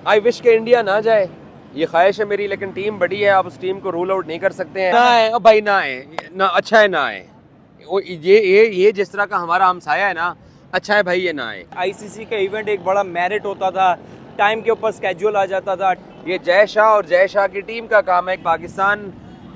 I wish के India ना जाए, ये ख्वाहिश है मेरी, लेकिन टीम बड़ी है, आप उस टीम को रूल आउट नहीं कर सकते हैं। ना है भाई, ना है ना, अच्छा है ना है। ये जिस तरह का हमारा हमसाया है ना, अच्छा है भाई ये ना है। आईसीसी का इवेंट एक बड़ा मेरिट होता था, टाइम के ऊपर स्केड्यूल आ जाता था। ये जय शाह और जय शाह की टीम का काम है पाकिस्तान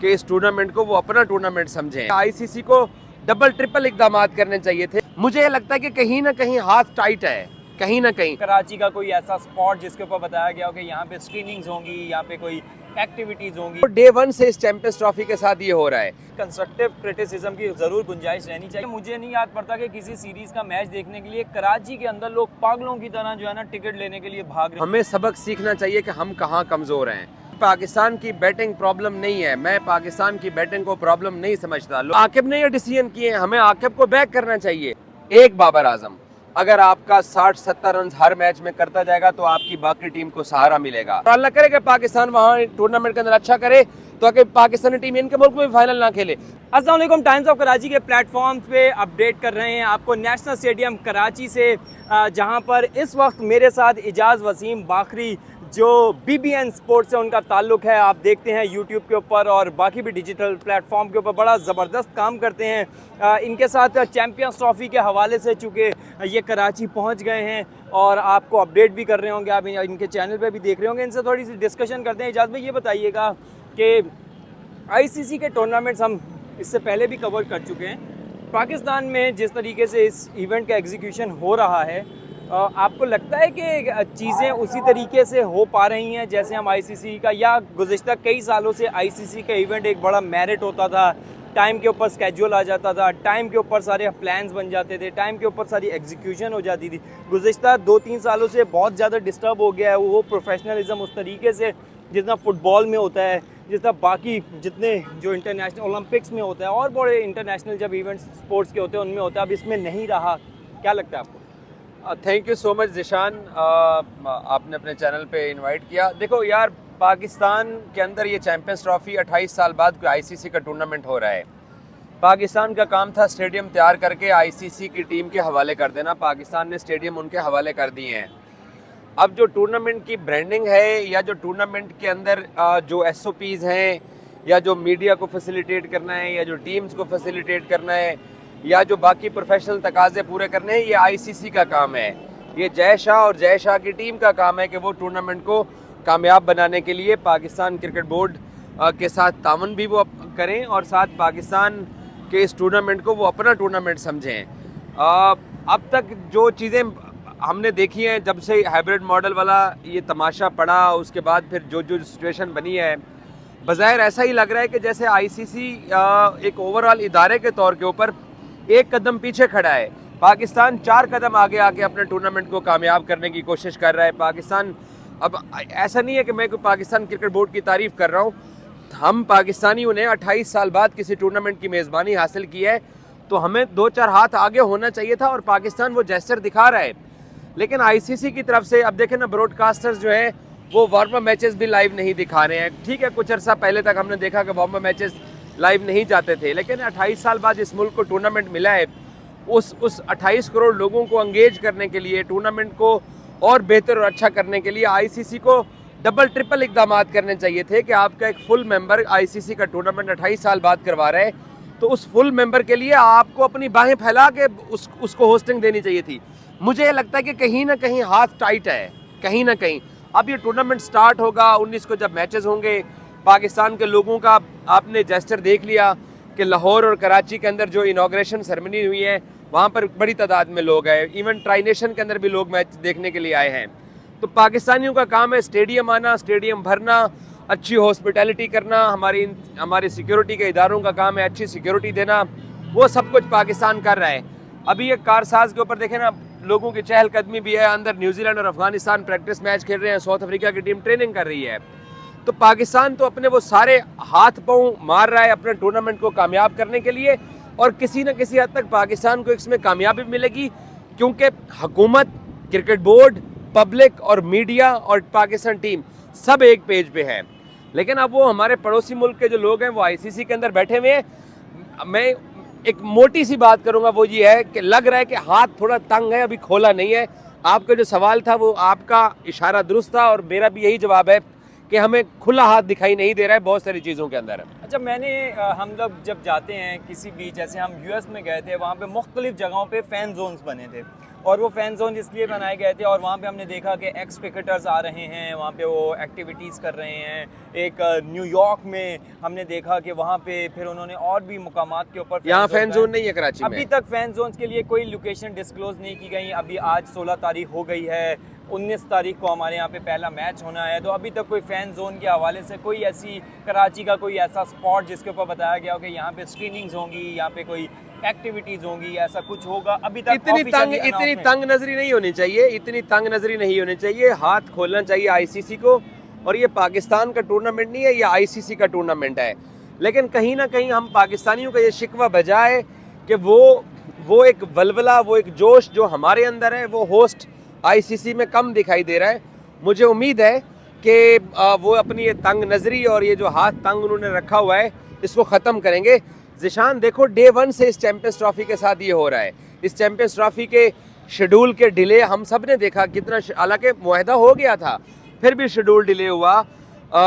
के इस टूर्नामेंट को वो अपना टूर्नामेंट समझें। आईसीसी को डबल ट्रिपल इकदाम करने चाहिए थे। मुझे लगता है कि कहीं ना कहीं हाथ टाइट है, कहीं ना कहीं। कराची का कोई ऐसा स्पॉट जिसके ऊपर बताया गया हो कि यहाँ पे स्क्रीनिंग्स होंगी, यहाँ पे कोई एक्टिविटीज होंगी। तो डे वन से इस चैंपियंस ट्रॉफी के साथ ये हो रहा है। कंस्ट्रक्टिव क्रिटिसिज्म की जरूर गुंजाइश रहनी चाहिए। मुझे नहीं याद पड़ता कि किसी सीरीज का मैच देखने के लिए कराची के अंदर लोग पागलों की तरह जो है ना टिकट लेने के लिए भाग रहे हैं। हमें सबक सीखना चाहिए कि हम कहाँ कमजोर हैं। पाकिस्तान की बैटिंग प्रॉब्लम नहीं है, मैं पाकिस्तान की बैटिंग को प्रॉब्लम नहीं समझता। आकिब ने ये डिसीजन किए, हमें आकिब को बैक करना चाहिए। एक बाबर आजम अगर आपका 60-70 रन हर मैच में करता जाएगा तो आपकी बाकी टीम को सहारा मिलेगा। और अल्लाह करे कि पाकिस्तान वहाँ टूर्नामेंट के अंदर अच्छा करे तो आगे पाकिस्तानी टीम इनके मुल्क में भी फाइनल ना खेले। अस्सलाम वालेकुम, टाइम्स ऑफ कराची के प्लेटफॉर्म पे अपडेट कर रहे हैं आपको नेशनल स्टेडियम कराची से, जहां पर इस वक्त मेरे साथ इजाज़ वसीम बाखरी जो BBN स्पोर्ट्स से उनका ताल्लुक़ है, आप देखते हैं यूट्यूब के ऊपर और बाकी भी डिजिटल प्लेटफॉर्म के ऊपर बड़ा ज़बरदस्त काम करते हैं। इनके साथ चैम्पियंस ट्रॉफ़ी के हवाले से चूँकि ये कराची पहुंच गए हैं और आपको अपडेट भी कर रहे होंगे, आप इनके चैनल पे भी देख रहे होंगे। इनसे थोड़ी सी डिस्कशन करते हैं। इजाज़ भाई ये बताइएगा कि ICC के टूर्नामेंट्स हम इससे पहले भी कवर कर चुके हैं। पाकिस्तान में जिस तरीके से इस इवेंट का एग्जीक्यूशन हो रहा है, आपको लगता है कि चीज़ें उसी तरीके से हो पा रही हैं जैसे हम ICC का, या गुज़िश्ता कई सालों से ICC का इवेंट एक बड़ा मेरिट होता था, टाइम के ऊपर स्केड्यूल आ जाता था, टाइम के ऊपर सारे प्लान्स बन जाते थे, टाइम के ऊपर सारी एग्जीक्यूशन हो जाती थी। गुज़िश्ता 2-3 सालों से बहुत ज़्यादा डिस्टर्ब हो गया है वो प्रोफेशनलिज्म उस तरीके से जितना फ़ुटबॉल में होता है, जिस तरह बाकी जितने जो इंटरनेशनल ओलंपिक्स में होता है और बड़े इंटरनेशनल जब इवेंट्स स्पोर्ट्स के होते हैं उनमें होता है, अब इसमें नहीं रहा। क्या लगता है आपको? Thank you so much Zeeshan, आपने अपने चैनल पे इनवाइट किया। देखो यार, पाकिस्तान के अंदर ये चैंपियंस ट्रॉफी 28 साल बाद कोई ICC का टूर्नामेंट हो रहा है। पाकिस्तान का काम था स्टेडियम तैयार करके ICC की टीम के हवाले कर देना, पाकिस्तान ने स्टेडियम उनके हवाले कर दिए हैं। अब जो टूर्नामेंट की ब्रांडिंग है या जो टूर्नामेंट के अंदर जो SOPs हैं या जो मीडिया को फैसिलिटेट करना है या जो टीम्स को फैसिलिटेट करना है या जो बाकी प्रोफेशनल तकाजे पूरे करने हैं, ये ICC का काम है। ये जय शाह और जय शाह की टीम का काम है कि वो टूर्नामेंट को कामयाब बनाने के लिए पाकिस्तान क्रिकेट बोर्ड के साथ तावन भी वो करें और साथ पाकिस्तान के इस टूर्नामेंट को वो अपना टूर्नामेंट समझें। अब तक जो चीज़ें हमने देखी हैं, जब से हाइब्रिड मॉडल वाला ये तमाशा पड़ा, उसके बाद फिर जो जो सिचुएशन बनी है, बज़ाहिर ऐसा ही लग रहा है कि जैसे ICC एक ओवरऑल इदारे के तौर के ऊपर एक कदम पीछे खड़ा है। पाकिस्तान 4 कदम आगे आके अपने टूर्नामेंट को कामयाब करने की कोशिश कर रहा है। पाकिस्तान, अब ऐसा नहीं है कि मैं कोई पाकिस्तान क्रिकेट बोर्ड की तारीफ़ कर रहा हूँ, हम पाकिस्तानियों ने 28 साल बाद किसी टूर्नामेंट की मेज़बानी हासिल की है तो हमें 2-4 हाथ आगे होना चाहिए था और पाकिस्तान वो जेस्चर दिखा रहा है। लेकिन ICC की तरफ से अब देखें ना, ब्रॉडकास्टर्स जो हैं वो वार्म अप मैचेस भी लाइव नहीं दिखा रहे हैं। ठीक है, कुछ अर्सा पहले तक हमने देखा कि वार्म अप मैचेस लाइव नहीं जाते थे, लेकिन 28 साल बाद इस मुल्क को टूर्नामेंट मिला है, उस 28 करोड़ लोगों को एंगेज करने के लिए, टूर्नामेंट को और बेहतर और अच्छा करने के लिए ICC को डबल ट्रिपल इकदाम करने चाहिए थे कि आपका एक फुल मेंबर ICC का टूर्नामेंट 28 साल बाद करवा रहा है, तो उस फुल मेंबर के लिए आपको अपनी बाहें फैला के उसको होस्टिंग देनी चाहिए थी। मुझे लगता है कि कहीं ना कहीं हाथ टाइट है, कहीं ना कहीं। अब ये टूर्नामेंट स्टार्ट होगा 19 को, जब मैचेस होंगे, पाकिस्तान के लोगों का आपने जेस्चर देख लिया कि लाहौर और कराची के अंदर जो इनॉग्रेशन सेरेमनी हुई है वहाँ पर बड़ी तादाद में लोग आए, इवन ट्राई नेशन के अंदर भी लोग मैच देखने के लिए आए हैं। तो पाकिस्तानियों का काम है स्टेडियम आना, स्टेडियम भरना, अच्छी हॉस्पिटैलिटी करना, हमारी सिक्योरिटी के इदारों का काम है अच्छी सिक्योरिटी देना, वो सब कुछ पाकिस्तान कर रहा है। अभी ये कारसाज के ऊपर देखें ना, लोगों की चहलकदमी भी है, अंदर न्यूजीलैंड और अफगानिस्तान प्रैक्टिस मैच खेल रहे हैं, साउथ अफ्रीका की टीम ट्रेनिंग कर रही है। तो पाकिस्तान तो अपने वो सारे हाथ पांव मार रहा है अपने टूर्नामेंट को कामयाब करने के लिए, और किसी न किसी हद तक पाकिस्तान को इसमें कामयाबी मिलेगी, क्योंकि हुकूमत, क्रिकेट बोर्ड, पब्लिक और मीडिया और पाकिस्तान टीम सब एक पेज पे है। लेकिन अब वो हमारे पड़ोसी मुल्क के जो लोग हैं वो ICC के अंदर बैठे हुए हैं। मैं एक मोटी सी बात करूंगा, वो ये है कि लग रहा है कि हाथ थोड़ा तंग है, अभी खोला नहीं है, आपका जो सवाल था वो आपका इशारा दुरुस्त था और मेरा भी यही जवाब है कि हमें खुला हाथ दिखाई नहीं दे रहा है बहुत सारी चीज़ों के अंदर। अच्छा, हम लोग जब जाते हैं किसी भी, जैसे हम यूएस में गए थे, वहाँ पे मुख्तलिफ जगहों पे फ़ैन जोन्स बने थे और वो फ़ैन जोन इसलिए बनाए गए थे और वहाँ पे हमने देखा कि एक्स क्रिकेटर्स आ रहे हैं, वहाँ पे वो एक्टिविटीज़ कर रहे हैं। एक न्यूयॉर्क में हमने देखा कि वहाँ पे फिर उन्होंने और भी मुकामात के ऊपर यहाँ फ़ैन जोन नहीं है कराची में अभी तक फ़ैन जोन के लिए कोई लोकेशन डिस्क्लोज़ नहीं की गई। अभी आज 16 तारीख हो गई है, 19 तारीख को हमारे यहाँ पे पहला मैच होना है, तो अभी तक कोई फ़ैन जोन के हवाले से कोई ऐसी कराची का कोई ऐसा स्पॉट जिसके ऊपर बताया गया हो कि यहाँ पे स्क्रीनिंग्स होंगी, यहाँ पे कोई एक्टिविटीज़ होंगी, ऐसा कुछ होगा अभी तक इतनी तंग नजरी नहीं होनी चाहिए, इतनी तंग नजरी नहीं होनी चाहिए। हाथ खोलना चाहिए आईसीसी को। और ये पाकिस्तान का टूर्नामेंट नहीं है, ये आईसीसी का टूर्नामेंट है। लेकिन कहीं ना कहीं हम पाकिस्तानियों का ये शिकवा बजाय कि वो एक वलवला, वो एक जोश जो हमारे अंदर है, वो होस्ट आईसीसी में कम दिखाई दे रहा है। मुझे उम्मीद है कि वो अपनी ये तंग नजरी और ये जो हाथ तंग उन्होंने रखा हुआ है इसको ख़त्म करेंगे। ज़िशान देखो, डे 1 से इस चैंपियंस ट्रॉफी के साथ ये हो रहा है। इस चैंपियंस ट्रॉफी के शेड्यूल के डिले हम सब ने देखा कितना, हालांकि मुआहदा हो गया था फिर भी शेड्यूल डिले हुआ।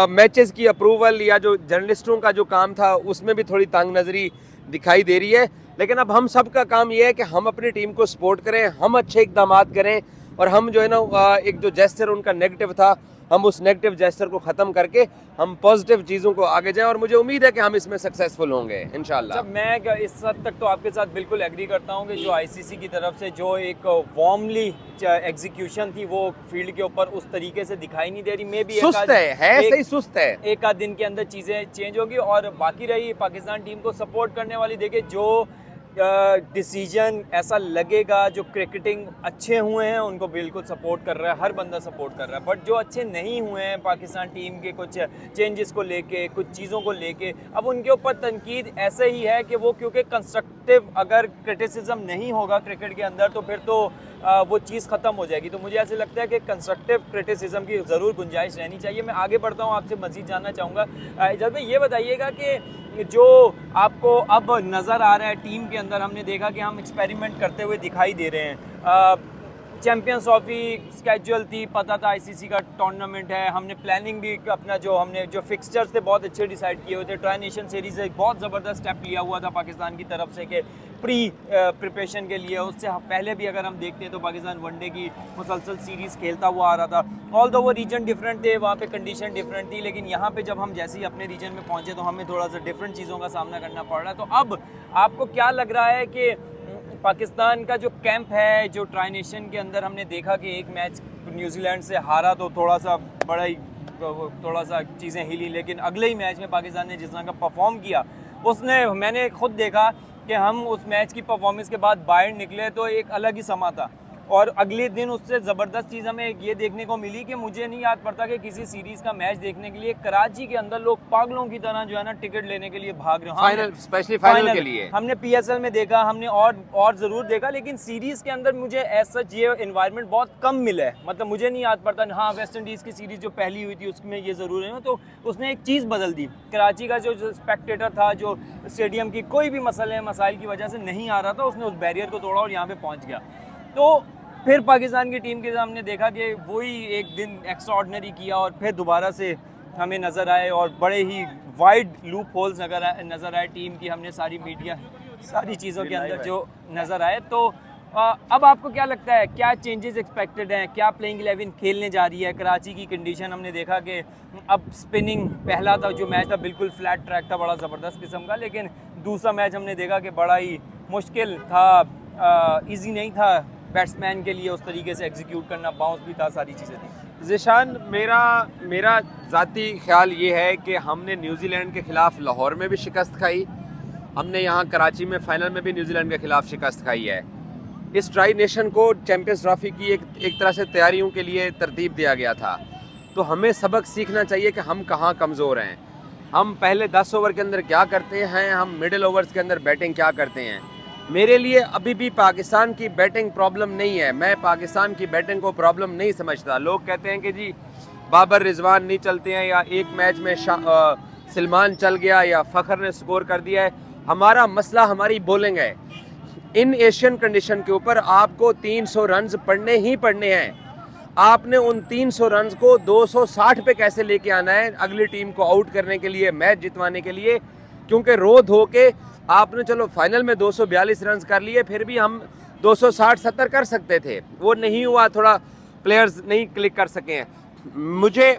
मैचेस की अप्रूवल या जो जर्नलिस्टों का जो काम था उसमें भी थोड़ी तंग नजरी दिखाई दे रही है। लेकिन अब हम सब का काम ये है कि हम अपनी टीम को सपोर्ट करें, हम अच्छे इकदाम करें और हम जो है ना एक जो जेस्चर उनका नेगेटिव था, हम उस नेगेटिव जेस्चर को ख़त्म करके हम पॉजिटिव चीज़ों को आगे जाएं और मुझे उम्मीद है कि हम इसमें सक्सेसफुल होंगे इंशाल्लाह। जब मैं इस हद तक तो आपके साथ बिल्कुल एग्री करता हूं कि जो आईसीसी की तरफ से जो एक वार्मली एग्जीक्यूशन थी वो फील्ड के ऊपर उस तरीके से दिखाई नहीं दे रही। मे भी सुस्त है सही सुस्त है। एक आध दिन के अंदर चीज़ें चेंज होगी। और बाकी रही पाकिस्तान टीम को सपोर्ट करने वाली, देखिए जो डिसीजन ऐसा लगेगा, जो क्रिकेटिंग अच्छे हुए हैं उनको बिल्कुल सपोर्ट कर रहा है, हर बंदा सपोर्ट कर रहा है। बट जो अच्छे नहीं हुए हैं पाकिस्तान टीम के कुछ चेंजेस को लेके, कुछ चीज़ों को लेके, अब उनके ऊपर तनकीद ऐसे ही है कि वो क्योंकि कंस्ट्रक्टिव अगर क्रिटिसिज्म नहीं होगा क्रिकेट के अंदर तो फिर तो वो चीज़ ख़त्म हो जाएगी। तो मुझे ऐसे लगता है कि कंस्ट्रक्टिव क्रिटिसिज्म की ज़रूर गुंजाइश रहनी चाहिए। मैं आगे बढ़ता हूँ, आपसे मज़ीद जानना चाहूँगा। जब मैं ये बताइएगा कि जो आपको अब नज़र आ रहा है टीम के अंदर, हमने देखा कि हम एक्सपेरिमेंट करते हुए दिखाई दे रहे हैं। चैंपियंस ट्रॉफी स्केड्यूल थी, पता था आईसीसी का टूर्नामेंट है, हमने प्लानिंग भी अपना हमने जो फिक्सचर्स थे बहुत अच्छे डिसाइड किए हुए थे। ट्राई नेशन सीरीज़ एक बहुत ज़बरदस्त स्टेप लिया हुआ था पाकिस्तान की तरफ से कि प्री प्रिपरेशन के लिए। उससे पहले भी अगर हम देखते हैं तो पाकिस्तान वनडे की मुसलसल सीरीज़ खेलता हुआ आ रहा था। ऑल दो वो रीजन डिफरेंट थे, वहाँ पे कंडीशन डिफरेंट थी, लेकिन यहाँ पे जब हम जैसे ही अपने रीजन में पहुँचे तो हमें थोड़ा सा डिफरेंट चीज़ों का सामना करना पड़ रहा है। तो अब आपको क्या लग रहा है कि पाकिस्तान का जो कैंप है, जो ट्राई नेशन के अंदर हमने देखा कि एक मैच न्यूजीलैंड से हारा तो थोड़ा सा चीज़ें हिली, लेकिन अगले ही मैच में पाकिस्तान ने जिस तरह का परफॉर्म किया उसने, मैंने खुद देखा कि हम उस मैच की परफॉर्मेंस के बाद बाहर निकले तो एक अलग ही समा था। और अगले दिन उससे ज़बरदस्त चीज़ हमें ये देखने को मिली कि मुझे नहीं याद पड़ता कि किसी सीरीज़ का मैच देखने के लिए कराची के अंदर लोग पागलों की तरह जो है ना टिकट लेने के लिए भाग रहे हैं। फाइनल, स्पेशली फाइनल के लिए हमने पीएसएल में देखा, हमने और ज़रूर देखा, लेकिन सीरीज़ के अंदर मुझे ऐसा ये इन्वायरमेंट बहुत कम मिला है। मतलब मुझे नहीं याद पड़ता। हाँ, वेस्ट इंडीज़ की सीरीज़ जो पहली हुई थी उसमें ये ज़रूर है, तो उसने एक चीज़ बदल दी। कराची का जो स्पेक्टेटर था, जो स्टेडियम की कोई भी मसाइल की वजह से नहीं आ रहा था, उसने उस बैरियर को तोड़ा और यहाँ पर पहुँच गया। तो फिर पाकिस्तान की टीम के सामने देखा कि वही एक दिन एक्स्ट्रा ऑर्डिनरी किया और फिर दोबारा से हमें नज़र आए और बड़े ही वाइड लूप होल्स नज़र आए टीम की। हमने सारी मीडिया, सारी चीज़ों के अंदर जो नज़र आए। तो अब आपको क्या लगता है, क्या चेंजेस एक्सपेक्टेड हैं, क्या प्लेइंग 11 खेलने जा रही है? कराची की कंडीशन हमने देखा कि अब स्पिनिंग, पहला था जो मैच था बिल्कुल फ्लैट ट्रैक था, बड़ा ज़बरदस्त किस्म का, लेकिन दूसरा मैच हमने देखा कि बड़ा ही मुश्किल था, ईजी नहीं था बैट्समैन के लिए उस तरीके से एग्जीक्यूट करना, बाउंस भी था, सारी चीज़ें थी। ज़िशान, मेरा ज़ाती ख्याल ये है कि हमने न्यूजीलैंड के ख़िलाफ़ लाहौर में भी शिकस्त खाई, हमने यहाँ कराची में फ़ाइनल में भी न्यूजीलैंड के ख़िलाफ़ शिकस्त खाई है। इस ट्राई नेशन को चैंपियंस ट्रॉफी की एक तरह से तैयारियों के लिए तरतीब दिया गया था। तो हमें सबक सीखना चाहिए कि हम कहाँ कमज़ोर हैं। हम पहले 10 ओवर के अंदर क्या करते हैं, हम मिडिल ओवर्स के अंदर बैटिंग क्या करते हैं। मेरे लिए अभी भी पाकिस्तान की बैटिंग प्रॉब्लम नहीं है, मैं पाकिस्तान की बैटिंग को प्रॉब्लम नहीं समझता। लोग कहते हैं कि जी बाबर रिजवान नहीं चलते हैं, या एक मैच में सलमान चल गया, या फ़खर ने स्कोर कर दिया है। हमारा मसला हमारी बॉलिंग है। इन एशियन कंडीशन के ऊपर आपको 300 रन पढ़ने ही पढ़ने हैं। आपने उन 300 रन को 260 पे कैसे लेके आना है अगली टीम को आउट करने के लिए, मैच जितवाने के लिए, क्योंकि रो धो के आपने चलो फाइनल में 242 रन कर लिए, फिर भी हम 260-70 कर सकते थे, वो नहीं हुआ, थोड़ा प्लेयर्स नहीं क्लिक कर सके हैं।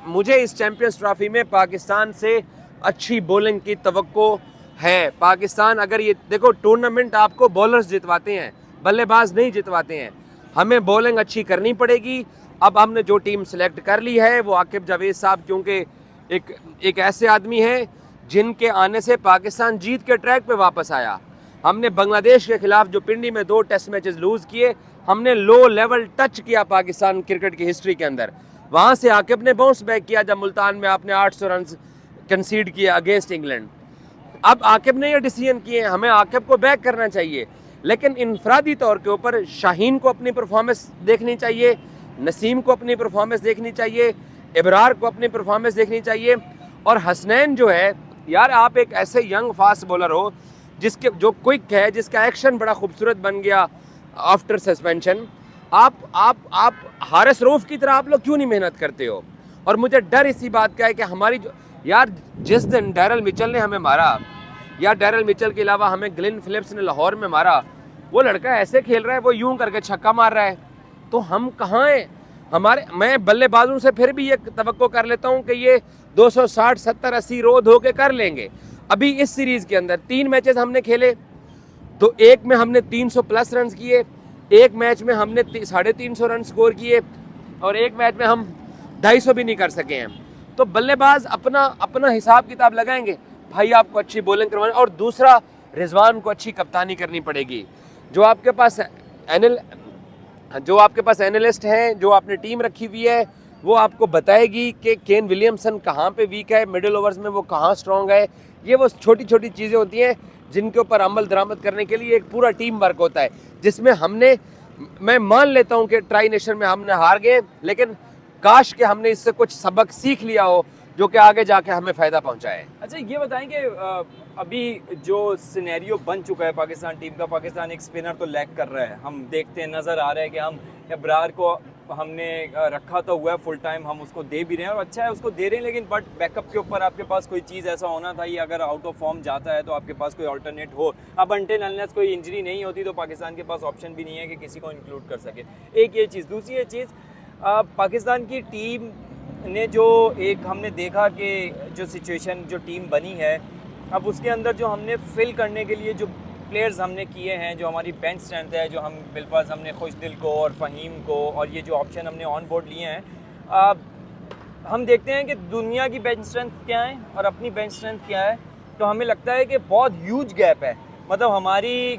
मुझे इस चैंपियंस ट्रॉफी में पाकिस्तान से अच्छी बॉलिंग की तवक्को है। पाकिस्तान, अगर ये देखो, टूर्नामेंट आपको बॉलर्स जितवाते हैं, बल्लेबाज नहीं जितवाते हैं। हमें बॉलिंग अच्छी करनी पड़ेगी। अब हमने जो टीम सेलेक्ट कर ली है वो आकिब जावेद साहब, क्योंकि एक ऐसे आदमी हैं जिनके आने से पाकिस्तान जीत के ट्रैक पे वापस आया। हमने बांग्लादेश के खिलाफ जो पिंडी में 2 टेस्ट मैचेस लूज़ किए, हमने लो लेवल टच किया पाकिस्तान क्रिकेट की हिस्ट्री के अंदर। वहाँ से आकिब ने बाउंस बैक किया जब मुल्तान में आपने 800 रन कंसीड किया अगेंस्ट इंग्लैंड। अब आकिब ने ये डिसीजन किए, हमें आकिब को बैक करना चाहिए, लेकिन इनफरादी तौर के ऊपर शाहीन को अपनी परफॉर्मेंस देखनी चाहिए, नसीम को अपनी परफॉर्मेंस देखनी चाहिए, इब्रार को अपनी परफॉर्मेंस देखनी चाहिए। और हसनैन जो है यार, आप एक ऐसे यंग फास्ट बॉलर हो जिसके जो क्विक है, जिसका एक्शन बड़ा खूबसूरत बन गया आफ्टर सस्पेंशन। आप हारिस रऊफ की तरह आप लोग क्यों नहीं मेहनत करते हो? और मुझे डर इसी बात का है कि हमारी यार, जिस दिन डैरल मिचेल ने हमें मारा, या डैरल मिचेल के अलावा हमें ग्लेन फिलिप्स ने लाहौर में मारा, वो लड़का ऐसे खेल रहा है, वो यूं करके छक्का मार रहा है, तो हम कहाँ हैं? मैं बल्लेबाजों से फिर भी ये तवक्को कर लेता हूँ कि ये 260, 70, 80 रो धो के कर लेंगे। अभी इस सीरीज़ के अंदर 3 मैचेस हमने खेले, तो एक में हमने 300 प्लस रन किए, एक मैच में हमने 350 रन स्कोर किए, और एक मैच में हम 250 भी नहीं कर सके हैं। तो बल्लेबाज अपना हिसाब किताब लगाएंगे, भाई आपको अच्छी बॉलिंग करवानी, और दूसरा रिजवान को अच्छी कप्तानी करनी पड़ेगी। जो आपके पास एनालिस्ट हैं, जो आपने टीम रखी हुई है, वो आपको बताएगी कि केन विलियमसन कहाँ पे वीक है, मिडिल ओवर्स में वो कहाँ स्ट्रॉन्ग है। ये वो छोटी छोटी चीज़ें होती हैं जिनके ऊपर अमल दरामद करने के लिए एक पूरा टीम वर्क होता है, जिसमें मैं मान लेता हूँ कि ट्राई नेशन में हमने हार गए, लेकिन काश कि हमने इससे कुछ सबक सीख लिया हो जो कि आगे जाके हमें फ़ायदा पहुँचाए। अच्छा, ये बताएं कि अभी जो सिनेरियो बन चुका है पाकिस्तान टीम का, पाकिस्तान एक स्पिनर तो लैग कर रहा है, हम देखते हैं, नज़र आ रहा है कि हम इब्रार को हमने रखा तो हुआ है फुल टाइम, हम उसको दे भी रहे हैं और अच्छा है उसको दे रहे हैं, लेकिन बट बैकअप के ऊपर आपके पास कोई चीज़ ऐसा होना था, ये अगर आउट ऑफ फॉर्म जाता है तो आपके पास कोई अल्टरनेट हो। अब अनटिल अनलेस कोई इंजरी नहीं होती तो पाकिस्तान के पास ऑप्शन भी नहीं है कि किसी को इंक्लूड कर सके। एक ये चीज़, दूसरी ये चीज़, पाकिस्तान की टीम ने जो एक हमने देखा कि जो सिचुएशन जो टीम बनी है, अब उसके अंदर जो हमने फिल करने के लिए जो प्लेयर्स हमने किए हैं, जो हमारी बेंच स्ट्रेंथ है, जो हम बिलफाज हमने खुशदिल को और फ़हीम को और ये जो ऑप्शन हमने ऑन बोर्ड लिए हैं, हम देखते हैं कि दुनिया की बेंच स्ट्रेंथ क्या है और अपनी बेंच स्ट्रेंथ क्या है, तो हमें लगता है कि बहुत ह्यूज गैप है। मतलब हमारी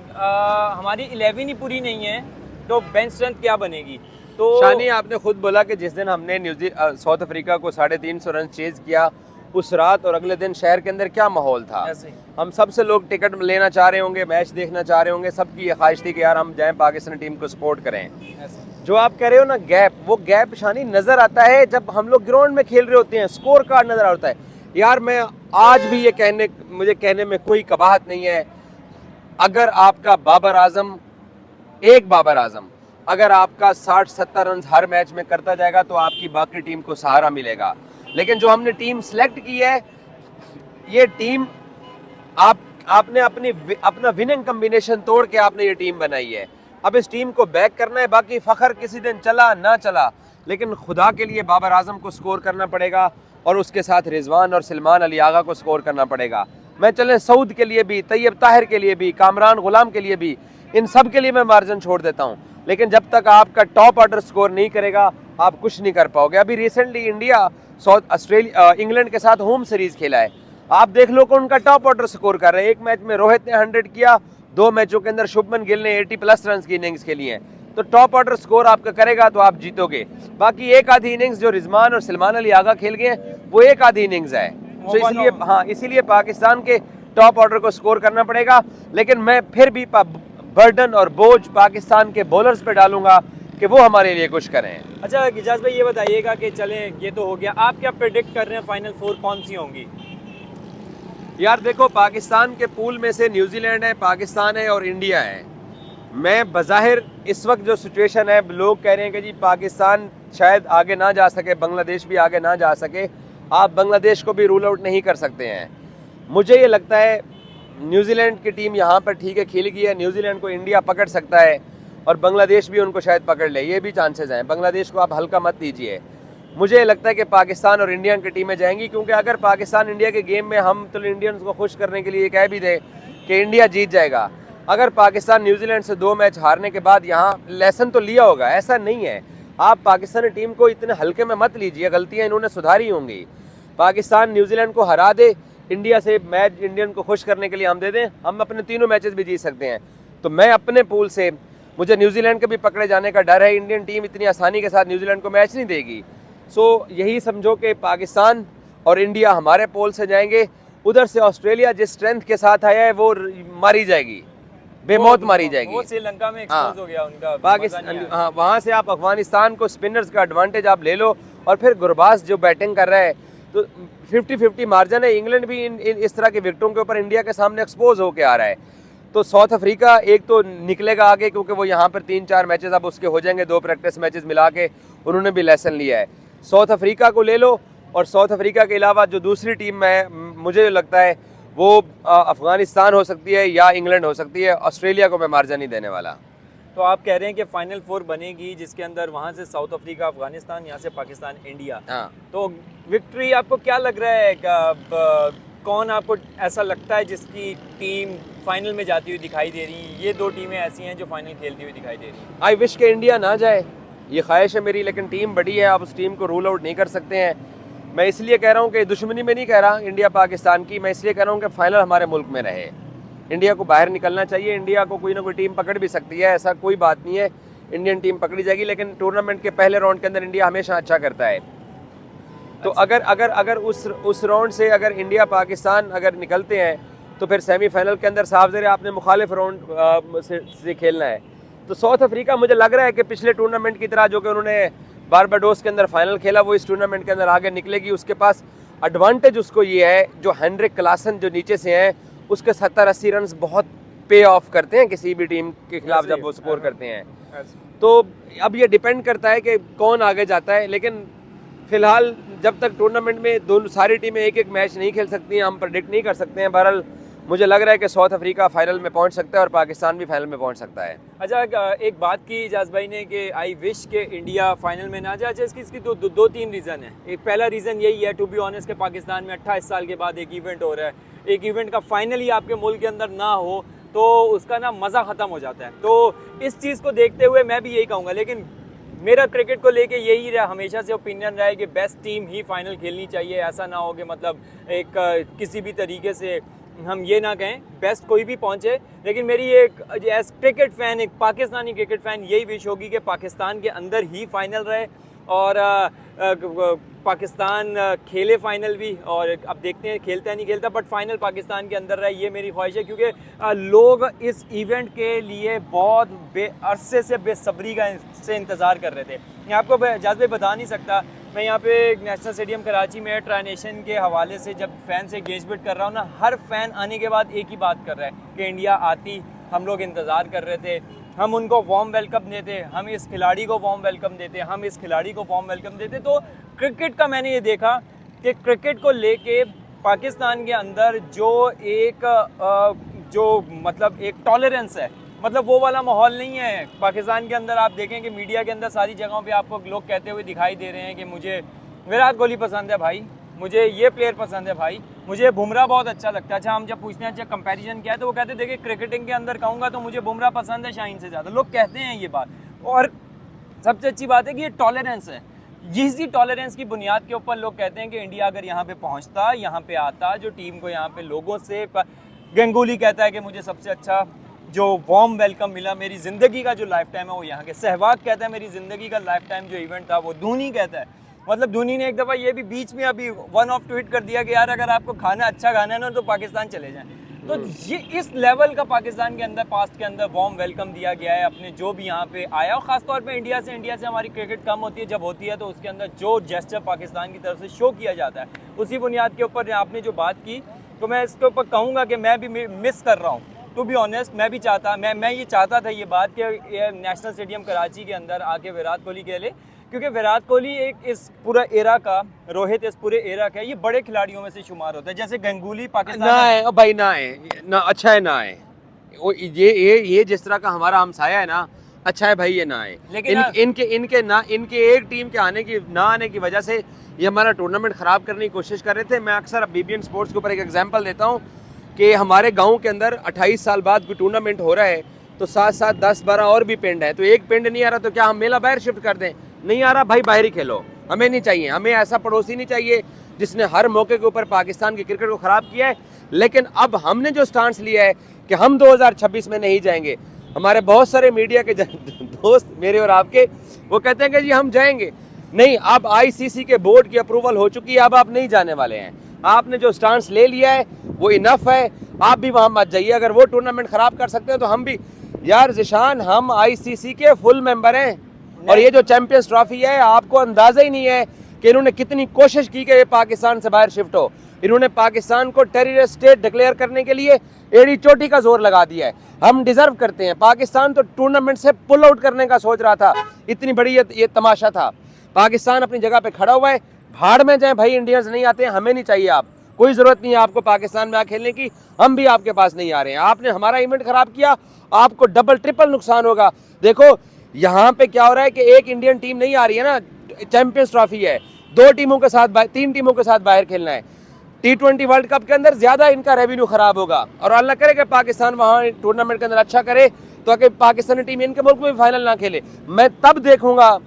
11 ही पूरी नहीं है, तो बेंच स्ट्रेंथ क्या बनेगी? तो शानी, आपने खुद बोला कि जिस दिन हमने साउथ अफ्रीका को 350 रन चेज किया, उस रात और अगले दिन शहर के अंदर क्या माहौल था। हम सबसे लोग टिकट लेना चाह रहे होंगे, मैच देखना चाह रहे होंगे, सबकी ये ख्वाहिश थी कि यार हम जाएं पाकिस्तानी टीम को सपोर्ट करें। जो आप कह रहे हो ना गैप, वो गैप शानी नज़र आता है जब हम लोग ग्राउंड में खेल रहे होते हैं, स्कोर कार्ड नज़र आता है। यार मैं आज भी ये मुझे कहने में कोई कबाहत नहीं है, अगर आपका बाबर आजम अगर आपका 60-70 रन हर मैच में करता जाएगा तो आपकी बाकी टीम को सहारा मिलेगा। लेकिन जो हमने टीम सेलेक्ट की है, ये टीम आपने अपना विनिंग कम्बिनेशन तोड़ के आपने ये टीम बनाई है। अब इस टीम को बैक करना है, बाकी फ़खर किसी दिन चला ना चला, लेकिन खुदा के लिए बाबर आजम को स्कोर करना पड़ेगा और उसके साथ रिजवान और सलमान अली आगा को स्कोर करना पड़ेगा। मैं चले सऊद के लिए भी, तैयब ताहिर के लिए भी, कामरान गुलाम के लिए भी, इन सब के लिए मैं मार्जिन छोड़ देता हूँ, लेकिन जब तक आपका टॉप ऑर्डर स्कोर नहीं करेगा आप कुछ नहीं कर पाओगे। अभी रिसेंटली इंडिया इंग्लैंड के साथ होम सीरीज खेला है, आप देख लो कि उनका टॉप ऑर्डर स्कोर कर रहे हैं। एक मैच में रोहित ने 100 किया, 2 मैचों के अंदर शुभमन गिल ने 80 प्लस रन की इनिंग्स खेली हैं, तो टॉप ऑर्डर स्कोर आपका करेगा तो आप जीतोगे। बाकी एक आधी इनिंग्स जो रिजवान और सलमान अली आगा खेल गए वो एक आधी इनिंग्स है, तो इसीलिए पाकिस्तान के टॉप ऑर्डर को स्कोर करना पड़ेगा। लेकिन मैं फिर भी बर्डन और बोझ पाकिस्तान के बॉलर्स पे डालूंगा कि वो हमारे लिए कुछ करें। अच्छा इजाज़ भाई, ये बताइएगा कि चलें, ये तो हो गया, आप क्या प्रेडिक्ट कर रहे हैं फाइनल 4 कौन सी होंगी? यार देखो, पाकिस्तान के पूल में से न्यूजीलैंड है, पाकिस्तान है और इंडिया है। मैं बज़ाहिर इस वक्त जो सिचुएशन है, लोग कह रहे हैं कि जी पाकिस्तान शायद आगे ना जा सके, बांग्लादेश भी आगे ना जा सके, आप बांग्लादेश को भी रूल आउट नहीं कर सकते हैं। मुझे ये लगता है न्यूजीलैंड की टीम यहाँ पर ठीक है खेल गई है, न्यूजीलैंड को इंडिया पकड़ सकता है और बांग्लादेश भी उनको शायद पकड़ ले, ये भी चांसेस हैं। बांग्लादेश को आप हल्का मत लीजिए। मुझे लगता है कि पाकिस्तान और इंडिया की टीमें जाएंगी, क्योंकि अगर पाकिस्तान इंडिया के गेम में हम तो इंडियंस को खुश करने के लिए कह भी दें कि इंडिया जीत जाएगा, अगर पाकिस्तान न्यूजीलैंड से 2 मैच हारने के बाद यहाँ लेसन तो लिया होगा, ऐसा नहीं है। आप पाकिस्तानी टीम को इतने हल्के में मत लीजिए, गलतियाँ इन्होंने सुधारी होंगी। पाकिस्तान न्यूजीलैंड को हरा दे, इंडिया से मैच इंडियन को खुश करने के लिए हम दे दें, हम अपने तीनों मैचेस भी जीत सकते हैं। तो मैं अपने पूल से, मुझे न्यूजीलैंड के भी पकड़े जाने का डर है, इंडियन टीम इतनी आसानी के साथ न्यूजीलैंड को मैच नहीं देगी। सो यही समझो कि पाकिस्तान और इंडिया हमारे पोल से जाएंगे, उधर से ऑस्ट्रेलिया जिस स्ट्रेंथ के साथ आया है वो मारी जाएगी, बेमौत मारी जाएगी। वो श्रीलंका में एक्सपोज हो गया उनका, पाकिस्तान, हाँ, वहाँ से आप अफगानिस्तान को स्पिनर्स का एडवांटेज आप ले लो, और फिर गुरबाज जो बैटिंग कर रहा है तो 50-50 मार्जिन है। इंग्लैंड भी इस तरह के विकेटों के ऊपर इंडिया के सामने एक्सपोज होकर आ रहा है। तो साउथ अफ्रीका एक तो निकलेगा आगे, क्योंकि वो यहाँ पर 3-4 मैचेस अब उसके हो जाएंगे, 2 प्रैक्टिस मैचेस मिला के उन्होंने भी लेसन लिया है। साउथ अफ्रीका को ले लो, और साउथ अफ्रीका के अलावा जो दूसरी टीम है मुझे लगता है वो अफगानिस्तान हो सकती है या इंग्लैंड हो सकती है। ऑस्ट्रेलिया को मैं मार्जिन नहीं देने वाला। तो आप कह रहे हैं कि फाइनल 4 बनेगी, जिसके अंदर वहाँ से साउथ अफ्रीका, अफगानिस्तान, यहाँ से पाकिस्तान, इंडिया। हाँ। तो विक्ट्री आपको क्या लग रहा है, कौन आपको ऐसा लगता है जिसकी टीम फाइनल में जाती हुई दिखाई दे रही है? ये 2 टीमें ऐसी हैं जो फाइनल खेलती हुई दिखाई दे रही हैं। आई विश के इंडिया ना जाए, ये ख्वाहिश है मेरी, लेकिन टीम बड़ी है, आप उस टीम को रूल आउट नहीं कर सकते हैं। मैं इसलिए कह रहा हूँ कि दुश्मनी में नहीं कह रहा इंडिया पाकिस्तान की, मैं इसलिए कह रहा हूँ कि फाइनल हमारे मुल्क में रहे। इंडिया को बाहर निकलना चाहिए, इंडिया को कोई ना कोई टीम पकड़ भी सकती है, ऐसा कोई बात नहीं है, इंडियन टीम पकड़ी जाएगी, लेकिन टूर्नामेंट के पहले राउंड के अंदर इंडिया हमेशा अच्छा करता है। तो अगर उस राउंड से अगर इंडिया पाकिस्तान अगर निकलते हैं तो फिर सेमीफाइनल के अंदर साफ ज़रे आपने मुखालिफ राउंड से खेलना है। तो साउथ अफ्रीका मुझे लग रहा है कि पिछले टूर्नामेंट की तरह जो कि उन्होंने बारबाडोस के अंदर फाइनल खेला, वो इस टूर्नामेंट के अंदर आगे निकलेगी। उसके पास एडवांटेज उसको ये है, जो हेनरिक क्लासन जो नीचे से हैं उसके 70-80 रन बहुत पे ऑफ करते हैं किसी भी टीम के खिलाफ जब वो स्कोर करते हैं। तो अब ये डिपेंड करता है कि कौन आगे जाता है, लेकिन फिलहाल जब तक टूर्नामेंट में दोनों सारी टीमें एक एक मैच नहीं खेल सकती हैं, हम प्रेडिक्ट नहीं कर सकते हैं। बहरहाल मुझे लग रहा है कि साउथ अफ्रीका फाइनल में पहुंच सकता है और पाकिस्तान भी फाइनल में पहुंच सकता है। अच्छा, एक बात की इजाज़ भाई ने कि आई विश के इंडिया फाइनल में ना जाए। अच्छा, इसकी 2-3 रीज़न है। एक पहला रीज़न यही है, टू बी ऑनेस्ट, के पाकिस्तान में 28 साल के बाद एक इवेंट हो रहा है, एक इवेंट का फाइनल ही आपके मुल्क के अंदर ना हो तो उसका ना मज़ा ख़त्म हो जाता है। तो इस चीज़ को देखते हुए मैं भी यही कहूँगा, लेकिन मेरा क्रिकेट को लेके यही रहा, हमेशा से ओपिनियन रहा है कि बेस्ट टीम ही फाइनल खेलनी चाहिए। ऐसा ना हो कि मतलब एक किसी भी तरीके से हम ये ना कहें बेस्ट कोई भी पहुंचे, लेकिन मेरी एक एज क्रिकेट फ़ैन, एक पाकिस्तानी क्रिकेट फ़ैन, यही विश होगी कि पाकिस्तान के अंदर ही फाइनल रहे और पाकिस्तान खेले फाइनल भी, और अब देखते हैं खेलता है नहीं खेलता, बट फाइनल पाकिस्तान के अंदर रहे, ये मेरी ख्वाहिश है। क्योंकि लोग इस इवेंट के लिए बहुत अरसे से बेसब्री से इंतज़ार कर रहे थे। मैं आपको जाज़ बता नहीं सकता, मैं यहाँ पे नेशनल स्टेडियम कराची में ट्राई नेशन के हवाले से जब फ़ैन से एंगेजमेंट कर रहा हूँ ना, हर फ़ैन आने के बाद एक ही बात कर रहा है कि इंडिया आती, हम लोग इंतज़ार कर रहे थे, हम उनको वार्म वेलकम देते, हम इस खिलाड़ी को वार्म वेलकम देते, हम इस खिलाड़ी को वार्म वेलकम देते। तो क्रिकेट का मैंने ये देखा कि क्रिकेट को लेके पाकिस्तान के अंदर जो मतलब एक टॉलरेंस है, मतलब वो वाला माहौल नहीं है पाकिस्तान के अंदर। आप देखें कि मीडिया के अंदर सारी जगहों पे आपको लोग कहते हुए दिखाई दे रहे हैं कि मुझे विराट कोहली पसंद है भाई, मुझे ये प्लेयर पसंद है भाई, मुझे बुमराह बहुत अच्छा लगता है। अच्छा, हम जब पूछते हैं अच्छा कंपैरिजन क्या है, तो वो कहते हैं देखिए क्रिकेटिंग के अंदर कहूँगा तो मुझे बुमराह पसंद है शाहीन से ज़्यादा। लोग कहते हैं ये बात, और सबसे अच्छी बात है कि ये टॉलरेंस है। इसी टॉलरेंस की बुनियाद के ऊपर लोग कहते हैं कि इंडिया अगर यहाँ पे पहुँचता, यहाँ पे आता, जो टीम को यहाँ पे लोगों से, गंगूली कहता है कि मुझे सबसे अच्छा जो वार्म वेलकम मिला मेरी ज़िंदगी का जो लाइफ टाइम है वो यहाँ के, सहवाग कहता है मेरी ज़िंदगी का लाइफ टाइम जो इवेंट था वो धोनी कहता है। मतलब धोनी ने एक दफ़ा ये भी बीच में अभी वन ऑफ ट्वीट कर दिया कि यार अगर आपको खाना अच्छा खाना है ना तो पाकिस्तान चले जाएं। तो ये इस लेवल का पाकिस्तान के अंदर पास्ट के अंदर वार्म वेलकम दिया गया है अपने जो भी यहाँ पे आया, और ख़ासतौर पे इंडिया से हमारी क्रिकेट कम होती है, जब होती है तो उसके अंदर जो जेस्चर पाकिस्तान की तरफ से शो किया जाता है, उसी बुनियाद के ऊपर आपने जो बात की, तो मैं इसके ऊपर कहूँगा कि मैं भी मिस कर रहा हूँ टू बी ऑनेस्ट मैं भी चाहता मैं ये चाहता था ये बात कि ये नेशनल स्टेडियम कराची के अंदर आके विराट कोहली खेले, क्योंकि विराट कोहली एक इस पूरा एरा का, रोहित इस पूरे एरा का, ये बड़े खिलाड़ियों में से शुमार होता है। जैसे गंगुली पाकिस्तान ना है ओ भाई, ना है ना, अच्छा है ना है वो, ये जिस तरह का हमारा हमसाया है ना, अच्छा है भाई ये ना है। लेकिन इनके एक टीम के आने की वजह से ये हमारा टूर्नामेंट ख़राब करने की कोशिश कर रहे थे। मैं अक्सर अब BBN स्पोर्ट्स के ऊपर एक एग्जांपल देता हूँ कि हमारे गांव के अंदर 28 साल बाद कोई टूर्नामेंट हो रहा है तो साथ साथ 10-12 और भी पिंड है, तो एक पिंड नहीं आ रहा तो क्या हम मेला बाहर शिफ्ट कर दें? नहीं आ रहा भाई, बाहर ही खेलो, हमें नहीं चाहिए। हमें ऐसा पड़ोसी नहीं चाहिए जिसने हर मौके के ऊपर पाकिस्तान की क्रिकेट को ख़राब किया है। लेकिन अब हमने जो स्टांस लिया है कि हम 2026 में नहीं जाएंगे, हमारे बहुत सारे मीडिया के दोस्त मेरे और आपके वो कहते हैं कि जी हम जाएंगे। नहीं, अब ICC के बोर्ड की अप्रूवल हो चुकी है, अब आप नहीं जाने वाले हैं। आपने जो स्टांस ले लिया है वो इनफ है, आप भी वहाँ मत जाइए। अगर वो टूर्नामेंट ख़राब कर सकते हैं तो हम भी। यार ज़िशान, हम ICC के फुल मेंबर हैं, और ये जो चैंपियंस ट्रॉफी है, आपको अंदाज़ा ही नहीं है कि इन्होंने कितनी कोशिश की कि ये पाकिस्तान से बाहर शिफ्ट हो। इन्होंने पाकिस्तान को टेररिस्ट स्टेट डिक्लेयर करने के लिए एड़ी चोटी का जोर लगा दिया है। हम डिजर्व करते हैं। पाकिस्तान तो टूर्नामेंट से पुल आउट करने का सोच रहा था, इतनी बड़ी ये तमाशा था। पाकिस्तान अपनी जगह पे खड़ा हुआ है, भाड़ में जाए भाई, इंडियंस नहीं आते हैं, हमें नहीं चाहिए। आप कोई ज़रूरत नहीं है आपको पाकिस्तान में आ खेलने की, हम भी आपके पास नहीं आ रहे हैं। आपने हमारा इवेंट ख़राब किया, आपको डबल ट्रिपल नुकसान होगा। देखो यहाँ पे क्या हो रहा है कि एक इंडियन टीम नहीं आ रही है ना, चैंपियंस ट्रॉफी है, 3 टीमों के साथ बाहर खेलना है। T20 वर्ल्ड कप के अंदर ज़्यादा इनका रेवेन्यू ख़राब होगा, और अल्लाह करे कि पाकिस्तान वहाँ टूर्नामेंट के अंदर अच्छा करे तो अगर पाकिस्तानी टीम इनके मुल्क में भी फाइनल ना खेले। मैं तब देखूंगा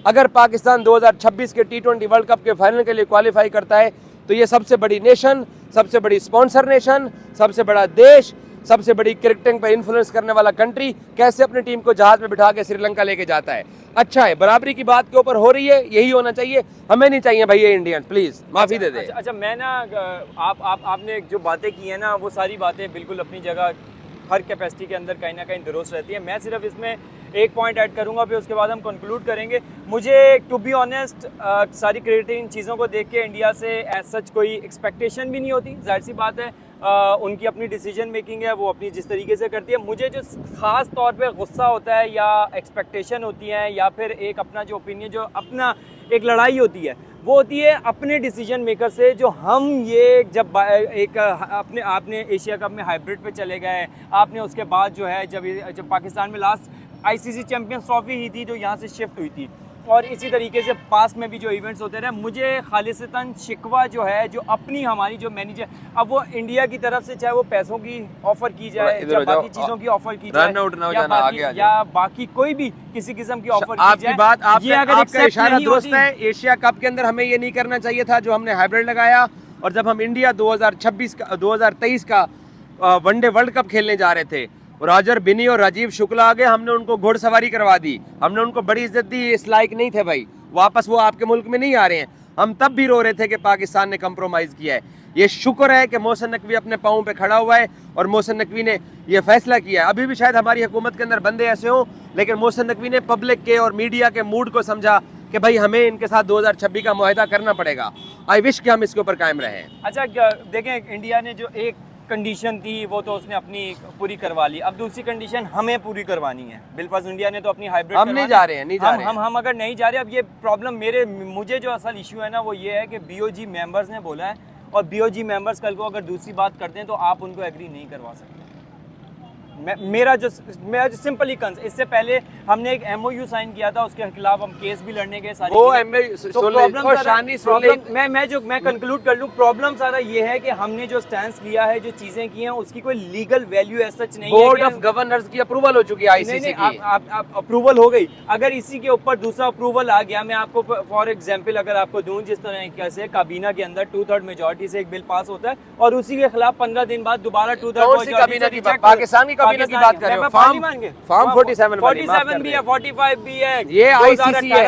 अगर पाकिस्तान 2026 के T20 वर्ल्ड कप के फाइनल के लिए क्वालिफाई करता है तो ये सबसे बड़ी नेशन, सबसे बड़ी स्पॉन्सर नेशन, सबसे बड़ा देश, सबसे बड़ी क्रिकेटिंग पर इन्फ्लुएंस करने वाला कंट्री कैसे अपनी टीम को जहाज में बिठा के श्रीलंका लेके जाता है। अच्छा है, बराबरी की बात के ऊपर हो रही है, यही होना चाहिए। हमें नहीं चाहिए भाई ये इंडियन, प्लीज माफी दे दे। अच्छा, मैं ना आपने जो बातें की है ना, वो सारी बातें बिल्कुल अपनी जगह, हर कैपेसिटी के अंदर कहीं ना कहीं दुरुस्त रहती है। मैं सिर्फ इसमें एक पॉइंट ऐड करूंगा, फिर उसके बाद हम कंक्लूड करेंगे। मुझे टू बी ऑनेस्ट सारी क्रिकेटिंग चीज़ों को देख के इंडिया से एज सच कोई एक्सपेक्टेशन भी नहीं होती। जाहिर सी बात है, उनकी अपनी डिसीजन मेकिंग है, वो अपनी जिस तरीके से करती है। मुझे जो ख़ास तौर पे गुस्सा होता है या एक्सपेक्टेशन होती है या फिर एक अपना जो ओपिनियन, जो अपना एक लड़ाई होती है, वो होती है अपने डिसीजन मेकर से। जो हम ये जब एक आपने एशिया कप में हाइब्रिड पे चले गए, आपने उसके बाद जो है जब पाकिस्तान में लास्ट ICC चैम्पियंस ट्रॉफी ही थी जो यहाँ से शिफ्ट हुई थी, और इसी तरीके से पास में भी जो इवेंट्स होते रहे, मुझे खालिसतन शिकवा जो है, जो अपनी हमारी जो मैनेजर, अब वो इंडिया की तरफ से चाहे वो पैसों की ऑफर की जाए या बाकी चीज़ों की ऑफर की जाए या बाकी कोई भी किसी किस्म की ऑफर की जाए, ये अगर आपका इशारा दुरुस्त है। एशिया कप के अंदर हमें ये नहीं करना चाहिए था जो हमने हाइब्रिड लगाया, और जब हम इंडिया 2023 का वनडे वर्ल्ड कप खेलने जा रहे थे, रॉजर बिनी और राजीव शुक्ला आ गए, हमने उनको घोड़सवारी करवा दी, हमने उनको बड़ी इज्जत दी। इस लायक नहीं थे भाई, वापस वो आपके मुल्क में नहीं आ रहे हैं। हम तब भी रो रहे थे कि पाकिस्तान ने कंप्रोमाइज़ किया है। ये शुक्र है कि मोहसिन नकवी अपने पाँव पे खड़ा हुआ है और मोहसिन नकवी ने ये फैसला किया है। अभी भी शायद हमारी हुकूमत के अंदर बंदे ऐसे हों, लेकिन मोहसिन नकवी ने पब्लिक के और मीडिया के मूड को समझा कि भाई हमें इनके साथ 2026 का मुआहदा करना पड़ेगा। आई विश कि हम इसके ऊपर कायम रहें। अच्छा, देखें, इंडिया ने जो एक कंडीशन थी वो तो उसने अपनी पूरी करवा ली, अब दूसरी कंडीशन हमें पूरी करवानी है। बिलफर्ज इंडिया ने तो अपनी हाइब्रिड, हम नहीं जा रहे हैं, हम अगर नहीं जा रहे, अब ये प्रॉब्लम मुझे जो असल इशू है ना वो ये है कि BOG मेंबर्स ने बोला है, और BOG मेंबर्स कल को अगर दूसरी बात करते हैं तो आप उनको एग्री नहीं करवा सकते। मेरा जो सिंपल ही कंस, इससे पहले हमने एक MOU साइन किया था, उसके खिलाफ हम केस भी लड़ने गए सारी। मैं कंक्लूड कर लूं, प्रॉब्लम सारा ये है कि हमने जो स्टैंड लिया है, जो चीजें की हैं, उसकी कोई लीगल वैल्यू एज सच नहीं है। बोर्ड ऑफ गवर्नर्स की अप्रूवल हो चुकी है, ICC की अप्रूवल हो गई। अगर इसी के ऊपर दूसरा अप्रूवल आ गया, मैं आपको फॉर एग्जाम्पल अगर आपको दूं, जिस तरह से काबीना के अंदर 2/3 मेजोरिटी से एक बिल पास होता है और उसी के खिलाफ 15 दिन बाद दोबारा 2/3 पाकिस्तान की काबीना की बात कर रहे हो, फॉर्म 47 भी है, 45 भी है, ये ICC है,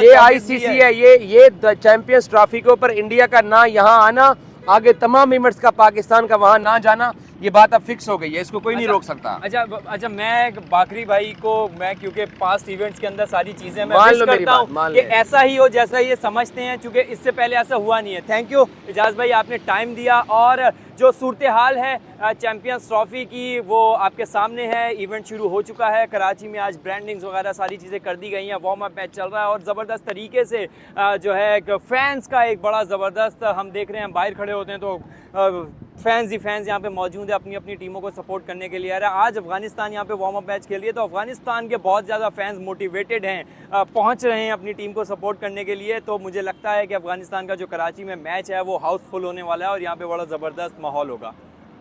ये ICC है, ये चैंपियंस ट्रॉफी के ऊपर इंडिया का ना यहाँ आना आगे तमाम इवेंट्स का पाकिस्तान का वहाँ ना जाना, ये बात अब फिक्स हो गई है, इसको कोई नहीं रोक सकता। अच्छा, मैं बाकरी भाई को, मैं क्योंकि पास्ट इवेंट्स के अंदर सारी चीजें मैं मान विश लो मेरी करता बात, हूँ मान कि ले। ऐसा ही हो जैसा ये समझते हैं, क्योंकि इससे पहले ऐसा हुआ नहीं है। थैंक यू इजाज भाई, आपने टाइम दिया। और जो सूरत हाल है चैंपियंस ट्रॉफी की वो आपके सामने है। इवेंट शुरू हो चुका है कराची में, आज ब्रांडिंग्स वगैरह सारी चीज़ें कर दी गई हैं, वार्म अप मैच चल रहा है और ज़बरदस्त तरीके से जो है फैंस का एक बड़ा ज़बरदस्त हम देख रहे हैं। बाहर खड़े होते हैं तो फैंस ही फैंस यहाँ पे मौजूद है अपनी अपनी टीमों को सपोर्ट करने के लिए। आ रहा है आज अफगानिस्तान यहाँ पे वार्म अप मैच खेल रही है, तो अफगानिस्तान के बहुत ज़्यादा फैंस मोटिवेटेड हैं, पहुँच रहे हैं अपनी टीम को सपोर्ट करने के लिए। तो मुझे लगता है कि अफगानिस्तान का जो कराची में मैच है वो हाउसफुल होने वाला है और यहाँ पे बड़ा ज़बरदस्त माहौल होगा।